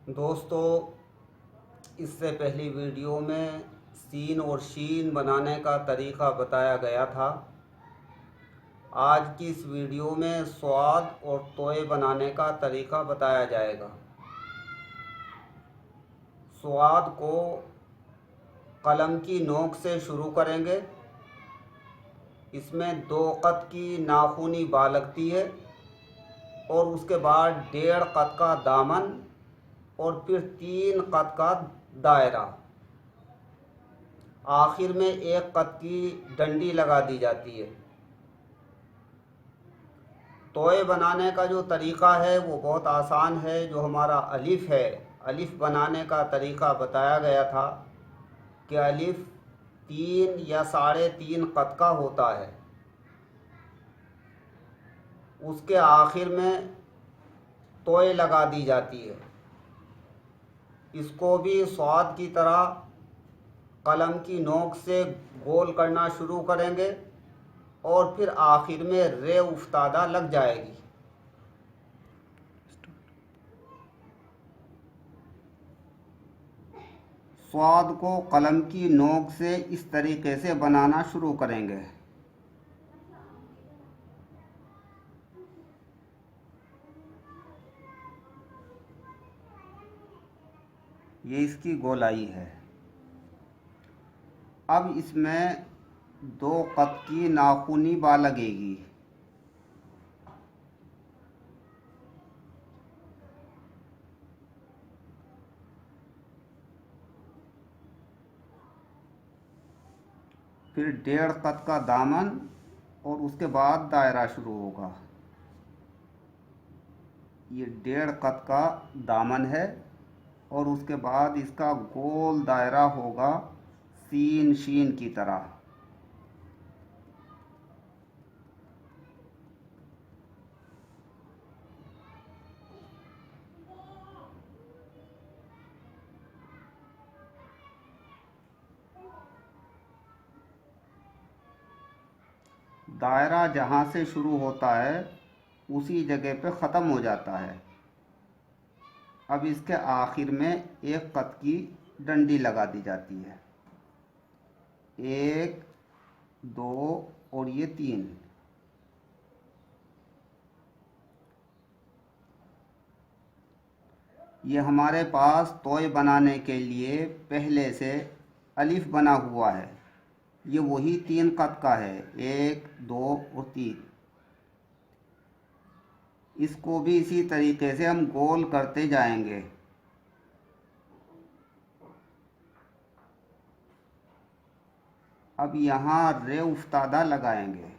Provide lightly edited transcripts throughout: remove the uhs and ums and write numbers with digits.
दोस्तों, इससे पहली वीडियो में सीन और शीन बनाने का तरीक़ा बताया गया था। आज की इस वीडियो में स्वाद और तोय बनाने का तरीक़ा बताया जाएगा। स्वाद को कलम की नोक से शुरू करेंगे। इसमें 2 कत की नाखूनी बा लगती है और उसके बाद 1.5 कत का दामन और फिर 3 कत का दायरा। आखिर में 1 कत की डंडी लगा दी जाती है। तोय बनाने का जो तरीक़ा है वो बहुत आसान है। जो हमारा अलिफ है, अलिफ बनाने का तरीक़ा बताया गया था कि अलिफ 3 या 3.5 कत का होता है। उसके आखिर में तोय लगा दी जाती है। इसको भी स्वाद की तरह कलम की नोक से गोल करना शुरू करेंगे और फिर आखिर में रे उफ्तादा लग जाएगी। स्वाद को कलम की नोक से इस तरीके से बनाना शुरू करेंगे। ये इसकी गोलाई है। अब इसमें 2 कत की नाखूनी बा लगेगी। फिर 1.5 कत का दामन और उसके बाद दायरा शुरू होगा। ये 1.5 कत का दामन है और उसके बाद इसका गोल दायरा होगा सीन शीन की तरह। दायरा जहाँ से शुरू होता है उसी जगह पे ख़त्म हो जाता है। अब इसके आखिर में 1 कत की डंडी लगा दी जाती है। 1, 2 और ये 3। ये हमारे पास तोय बनाने के लिए पहले से अलिफ बना हुआ है। ये वही 3 कत का है, 1, 2 और 3। इसको भी इसी तरीके से हम गोल करते जाएंगे। अब यहाँ रे उफ्तादा लगाएंगे।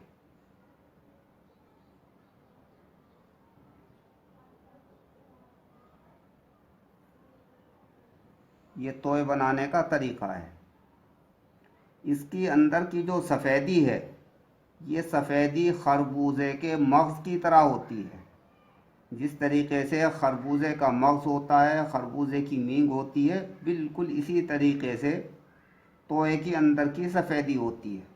ये तोय बनाने का तरीका है। इसकी अंदर की जो सफ़ेदी है, ये सफ़ेदी खरबूजे के मग़ज़ की तरह होती है। जिस तरीके से खरबूजे का मग़ज़ होता है, खरबूजे की मींग होती है, बिल्कुल इसी तरीके से तोय के अंदर की सफ़ेदी होती है।